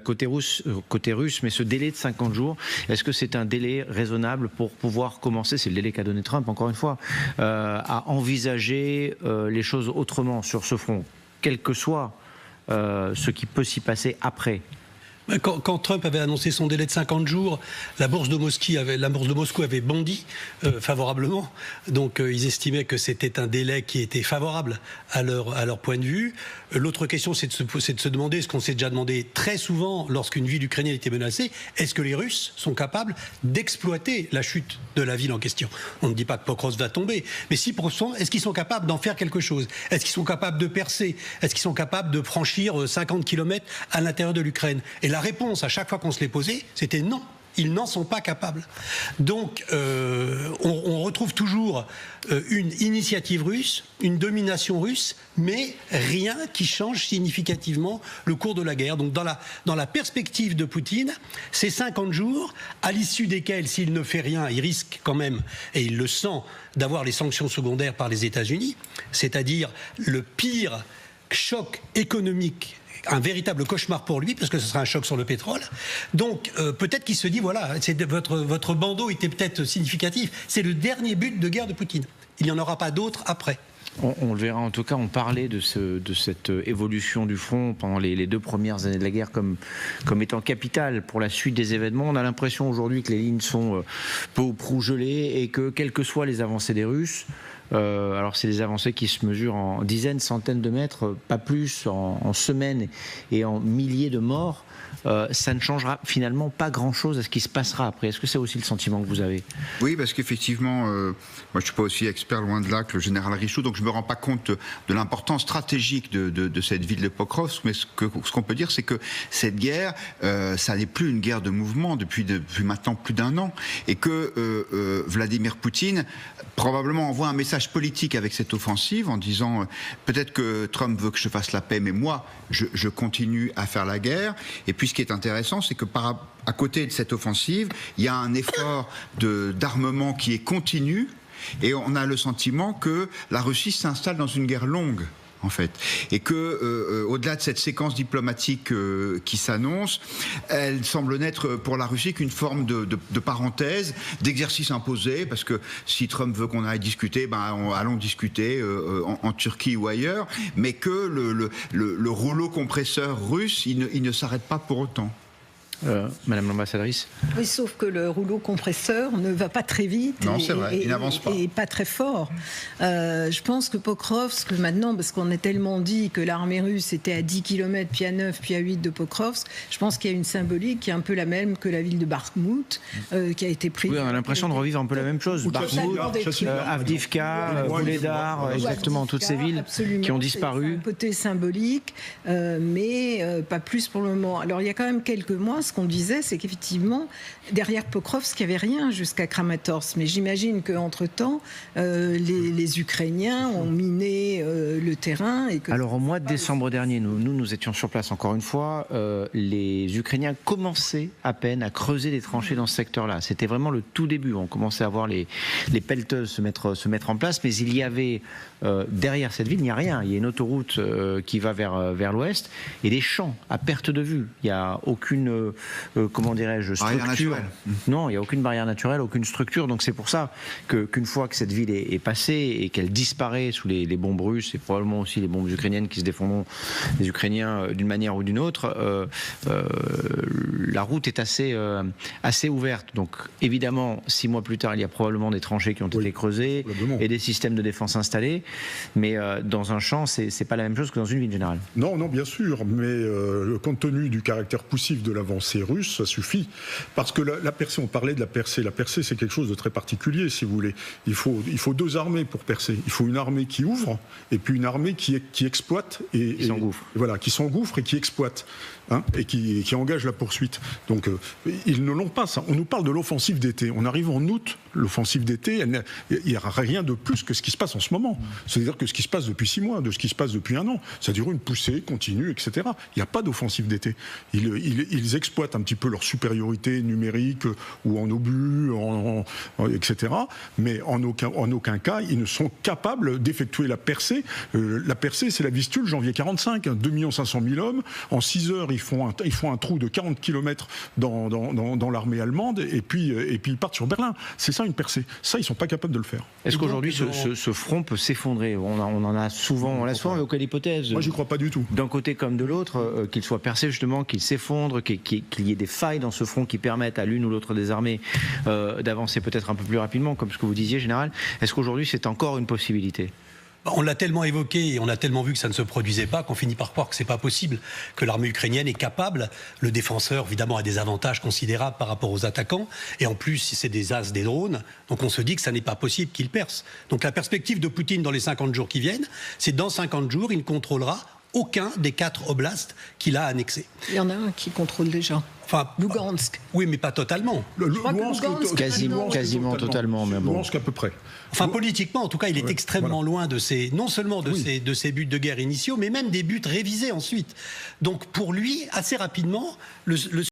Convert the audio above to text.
côté russe, mais ce délai de 50 jours, est-ce que c'est un délai raisonnable pour pouvoir commencer, c'est le délai qu'a donné Trump encore une fois, à envisager les choses autrement sur ce front, quel que soit ce qui peut s'y passer après? Quand Trump avait annoncé son délai de 50 jours, la bourse de Moscou avait bondi favorablement. Donc ils estimaient que c'était un délai qui était favorable à leur point de vue. L'autre question, c'est de se demander, ce qu'on s'est déjà demandé très souvent lorsqu'une ville ukrainienne était menacée, est-ce que les Russes sont capables d'exploiter la chute de la ville en question? On ne dit pas que Pokrovsk va tomber, mais si est-ce qu'ils sont capables d'en faire quelque chose? Est-ce qu'ils sont capables de percer? Est-ce qu'ils sont capables de franchir 50 km à l'intérieur de l'Ukraine? Et la réponse, à chaque fois qu'on se l'est posée, c'était non. Ils n'en sont pas capables. Donc, on retrouve toujours une initiative russe, une domination russe, mais rien qui change significativement le cours de la guerre. Donc, dans la perspective de Poutine, ces 50 jours, à l'issue desquels, s'il ne fait rien, il risque quand même, et il le sent, d'avoir les sanctions secondaires par les États-Unis, c'est-à-dire le pire choc économique, un véritable cauchemar pour lui, parce que ce sera un choc sur le pétrole. Donc, peut-être qu'il se dit, voilà, votre bandeau était peut-être significatif. C'est le dernier but de guerre de Poutine. Il n'y en aura pas d'autres après. On le verra, en tout cas, on parlait de cette évolution du front pendant les 2 premières années de la guerre comme étant capitale pour la suite des événements. On a l'impression aujourd'hui que les lignes sont peu ou prou gelées et que, quelles que soient les avancées des Russes, alors c'est des avancées qui se mesurent en dizaines, centaines de mètres, pas plus, en semaines et en milliers de morts, ça ne changera finalement pas grand-chose à ce qui se passera après. Est-ce que c'est aussi le sentiment que vous avez? Oui, parce qu'effectivement, moi je ne suis pas aussi expert loin de là que le général Richoud, donc je ne me rends pas compte de l'importance stratégique de cette ville de Pokrovsk, mais ce qu'on peut dire, c'est que cette guerre, ça n'est plus une guerre de mouvement depuis maintenant plus d'1 an, et que Vladimir Poutine probablement envoie un message politique avec cette offensive en disant peut-être que Trump veut que je fasse la paix, mais moi je continue à faire la guerre. Et puis ce qui est intéressant, c'est que à côté de cette offensive, il y a un effort d'armement qui est continu, et on a le sentiment que la Russie s'installe dans une guerre longue, en fait, et que au-delà de cette séquence diplomatique qui s'annonce, elle semble n'être pour la Russie qu'une forme de parenthèse, d'exercice imposé, parce que si Trump veut qu'on aille discuter, allons discuter en Turquie ou ailleurs, mais que le rouleau compresseur russe, il ne s'arrête pas pour autant. Madame l'ambassadrice. Oui, sauf que le rouleau compresseur ne va pas très vite. Non, c'est vrai, il n'avance pas. Et pas très fort. Je pense que Pokrovsk, maintenant, parce qu'on a tellement dit que l'armée russe était à 10 km, puis à 9, puis à 8 de Pokrovsk, je pense qu'il y a une symbolique qui est un peu la même que la ville de Bakhmout, qui a été prise. Oui, on a l'impression de revivre un peu la même chose. Bakhmout, Avdiivka, Vuhledar, exactement, toutes ces villes qui ont disparu. C'est un côté symbolique, mais pas plus pour le moment. Alors, il y a quand même quelques mois, ce qu'on disait, c'est qu'effectivement, derrière Pokrovsk, il n'y avait rien jusqu'à Kramatorsk. Mais j'imagine qu'entre-temps, les Ukrainiens ont miné le terrain. Alors, au mois de décembre dernier, nous étions sur place encore une fois. Les Ukrainiens commençaient à peine à creuser des tranchées dans ce secteur-là. C'était vraiment le tout début. On commençait à voir les pelleteuses se mettre en place. Mais il y avait, derrière cette ville, il n'y a rien. Il y a une autoroute qui va vers l'ouest et des champs à perte de vue. Il n'y a aucune... comment dirais-je, structure. Non, il n'y a aucune barrière naturelle, aucune structure. Donc c'est pour ça qu'une fois que cette ville est passée et qu'elle disparaît sous les bombes russes et probablement aussi les bombes ukrainiennes qui se défendront des Ukrainiens d'une manière ou d'une autre, la route est assez ouverte. Donc évidemment, 6 mois plus tard, il y a probablement des tranchées qui ont été creusées et des systèmes de défense installés. Mais dans un champ, c'est pas la même chose que dans une ville générale. Non, bien sûr. Mais compte tenu du caractère poussif de l'avancée russe, ça suffit. Parce que la percée, on parlait de la percée. La percée, c'est quelque chose de très particulier, si vous voulez. Il faut 2 armées pour percer. Il faut une armée qui ouvre et puis une armée qui exploite et s'engouffre. Voilà, qui s'engouffre et qui exploite. Et qui engage la poursuite. Donc, ils ne l'ont pas, ça. On nous parle de l'offensive d'été. On arrive en août, l'offensive d'été, il n'y aura rien de plus que ce qui se passe en ce moment. C'est-à-dire que ce qui se passe depuis 6 mois, de ce qui se passe depuis 1 an, c'est-à-dire une poussée continue, etc. Il n'y a pas d'offensive d'été. Ils exploitent exploitent un petit peu leur supériorité numérique ou en obus, etc. Mais en aucun cas, ils ne sont capables d'effectuer la percée. La percée, c'est la Vistule, janvier 45, 2 500 000 hommes. En 6 heures, ils font un trou de 40 km dans l'armée allemande et puis ils partent sur Berlin. C'est ça une percée. Ça, ils ne sont pas capables de le faire. Est-ce qu'aujourd'hui, ce front peut s'effondrer? On en a souvent évoqué l'hypothèse. Moi, j'y crois pas du tout. D'un côté comme de l'autre, qu'il soit percé justement, qu'il s'effondre, qu'il y ait des failles dans ce front qui permettent à l'une ou l'autre des armées d'avancer peut-être un peu plus rapidement, comme ce que vous disiez, Général. Est-ce qu'aujourd'hui, c'est encore une possibilité? On l'a tellement évoqué et on a tellement vu que ça ne se produisait pas qu'on finit par croire que c'est pas possible, que l'armée ukrainienne est capable. Le défenseur, évidemment, a des avantages considérables par rapport aux attaquants. Et en plus, c'est des as des drones. Donc on se dit que ça n'est pas possible qu'il perce. Donc la perspective de Poutine dans les 50 jours qui viennent, c'est dans 50 jours, il ne contrôlera aucun des 4 oblasts qu'il a annexés. Il y en a un qui contrôle déjà. Enfin, Lugansk. Oui, mais pas totalement. Quasiment totalement, mais bon. Lugansk à peu près. Enfin, politiquement, en tout cas, il est extrêmement loin de non seulement de ses buts de guerre initiaux, mais même des buts révisés ensuite. Donc, pour lui, assez rapidement, le